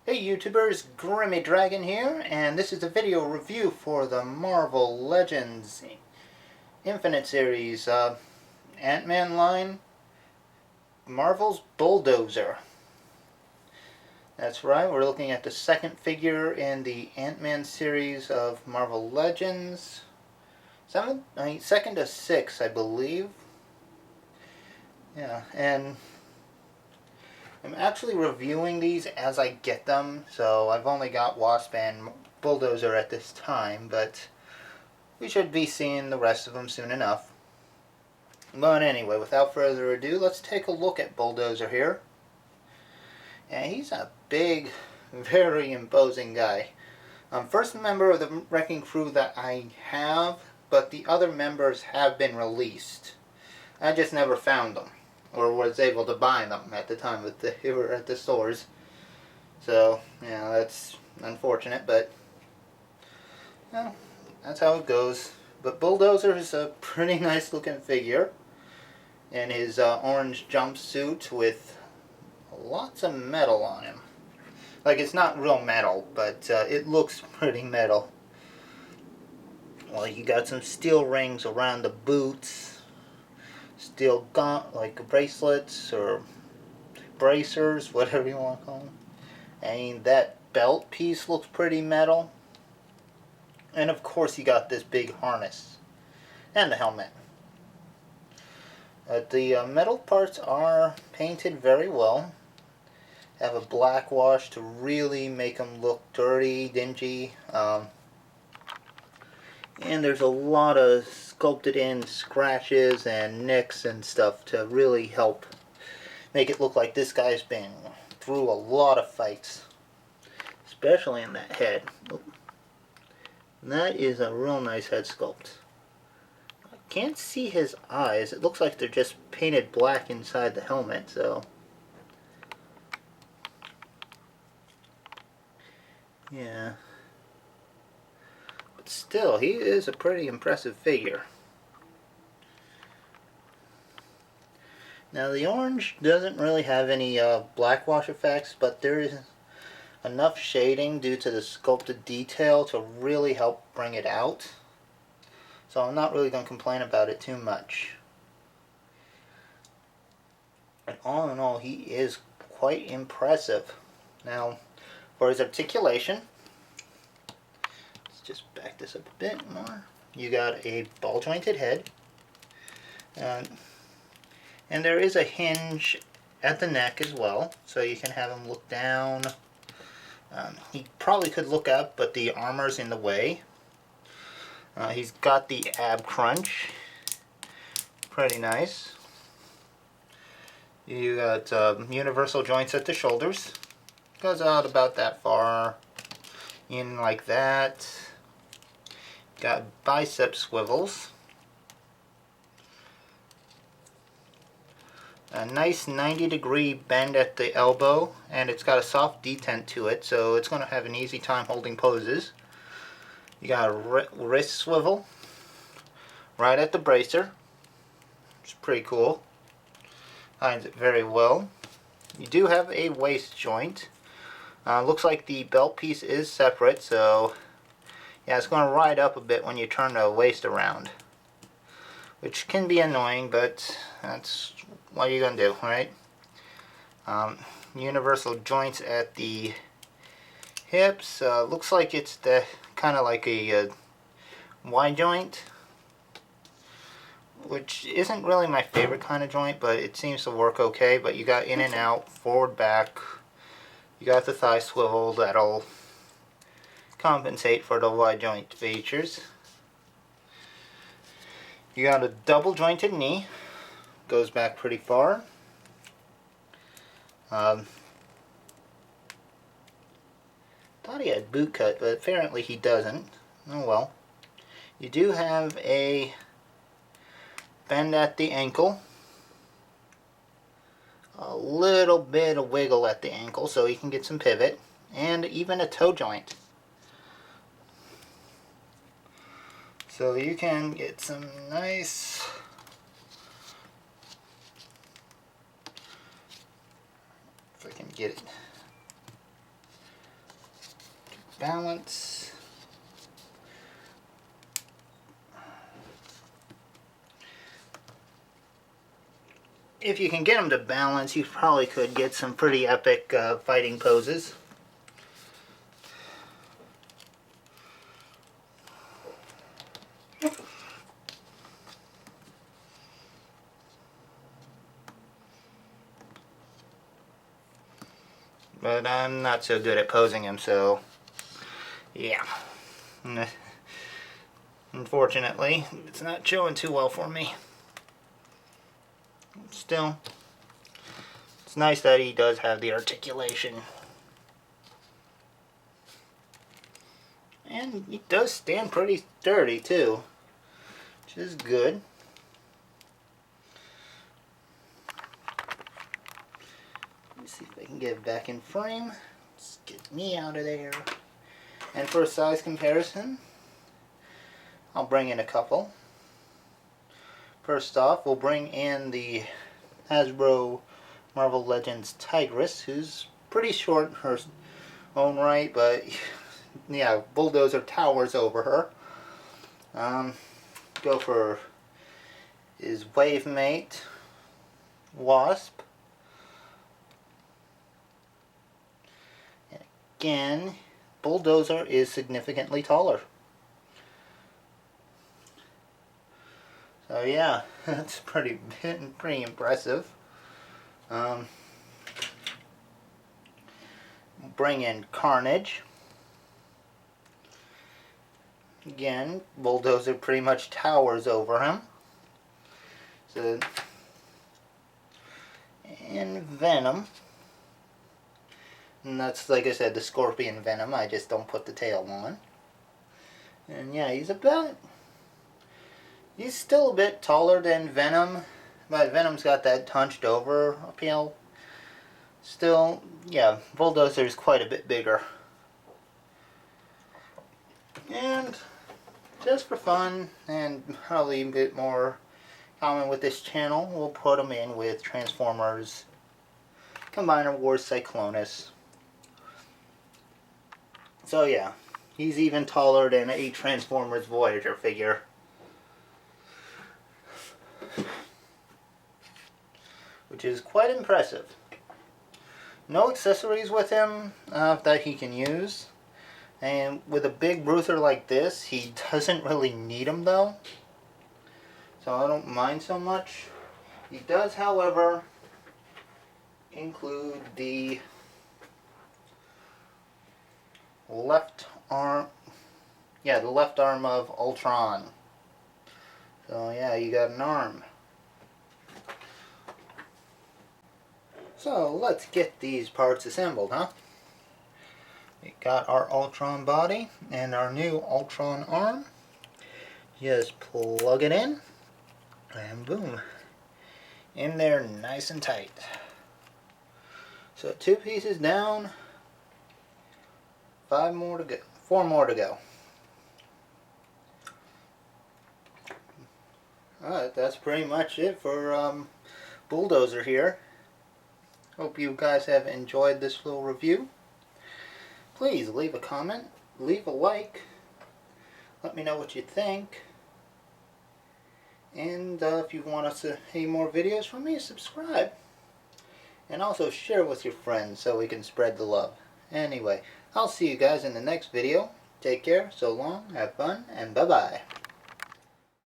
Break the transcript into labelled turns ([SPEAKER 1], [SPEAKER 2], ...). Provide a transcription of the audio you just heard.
[SPEAKER 1] Hey YouTubers, Grimmy Dragon here, and this is a video review for the Marvel Legends Infinite Series Ant-Man line, Marvel's Bulldozer. That's right, we're looking at the second figure in the Ant-Man series of Marvel Legends. Second to 6, I believe. Yeah, and I'm actually reviewing these as I get them, so I've only got Wasp and Bulldozer at this time, but we should be seeing the rest of them soon enough. But anyway, without further ado, let's take a look at Bulldozer here. And he's a big, very imposing guy. First member of the Wrecking Crew that I have, but the other members have been released. I just never found them, or was able to buy them at the time that they were at the stores. So, yeah, that's unfortunate, but well, that's how it goes. But Bulldozer is a pretty nice looking figure in his orange jumpsuit with lots of metal on him. Like, it's not real metal, but it looks pretty metal. Well, you got some steel rings around the boots, steel like bracelets or bracers, whatever you want to call them. And that belt piece looks pretty metal. And of course you got this big harness and the helmet. The metal parts are painted very well. Have a black wash to really make them look dirty, dingy. And there's a lot of sculpted in scratches and nicks and stuff to really help make it look like this guy's been through a lot of fights, especially in that head. And that is a real nice head sculpt. I can't see his eyes. It looks like they're just painted black inside the helmet, so yeah. But still, he is a pretty impressive figure. Now the orange doesn't really have any black wash effects, but there is enough shading due to the sculpted detail to really help bring it out. So I'm not really going to complain about it too much. And all in all, he is quite impressive. Now, for his articulation, let's just back this up a bit more. You got a ball jointed head. And there is a hinge at the neck as well, so you can have him look down. He probably could look up, but the armor's in the way. He's got the ab crunch. Pretty nice. You got universal joints at the shoulders. Goes out about that far. In like that. Got bicep swivels. A nice 90-degree bend at the elbow, and it's got a soft detent to it, so it's going to have an easy time holding poses. You got a wrist swivel right at the bracer, which is pretty cool. Hides it very well. You do have a waist joint. Looks like the belt piece is separate, so yeah, it's going to ride up a bit when you turn the waist around, which can be annoying, but that's what you're going to do, right? Universal joints at the hips. Looks like it's the kind of like a Y joint, which isn't really my favorite kind of joint, but it seems to work okay. But you got in and out, forward, back. You got the thigh swivel that'll compensate for the Y joint features. You got a double jointed knee. Goes back pretty far. Thought he had boot cut, but apparently he doesn't. Oh well. You do have a bend at the ankle. A little bit of wiggle at the ankle so you can get some pivot. And even a toe joint. So you can get some nice if I can get it. balance. If you can get them to balance, you probably could get some pretty epic fighting poses. But I'm not so good at posing him, so yeah. Unfortunately, it's not showing too well for me. Still, it's nice that he does have the articulation. And he does stand pretty sturdy too, which is good. Let's see if I can get it back in frame. Let's get me out of there. And for a size comparison, I'll bring in a couple. First off, we'll bring in the Hasbro Marvel Legends Tigress, who's pretty short in her own right, but yeah, Bulldozer towers over her. Go for his wave mate, Wasp. And again, Bulldozer is significantly taller. So yeah, that's pretty impressive. Bring in Carnage. Again, Bulldozer pretty much towers over him. So, and Venom. And that's, like I said, the Scorpion Venom. I just don't put the tail on. And yeah, he's still a bit taller than Venom, but Venom's got that hunched over appeal. Still, yeah, Bulldozer's quite a bit bigger. And just for fun, and probably a bit more common with this channel, we'll put him in with Transformers Combiner Wars Cyclonus. So yeah, he's even taller than a Transformers Voyager figure. Which is quite impressive. No accessories with him that he can use. And with a big bruiser like this, he doesn't really need them though. So I don't mind so much. He does, however, include the left arm. Yeah, the left arm of Ultron. So yeah, you got an arm. So let's get these parts assembled, huh? We got our Ultron body and our new Ultron arm. Just plug it in, and boom. In there nice and tight. So 2 pieces down, 5 more to go, 4 more to go. Alright, that's pretty much it for Bulldozer here. Hope you guys have enjoyed this little review. Please leave a comment, leave a like, let me know what you think. And if you want to see more videos from me, subscribe. And also share with your friends so we can spread the love. Anyway, I'll see you guys in the next video. Take care, so long, have fun, and bye-bye.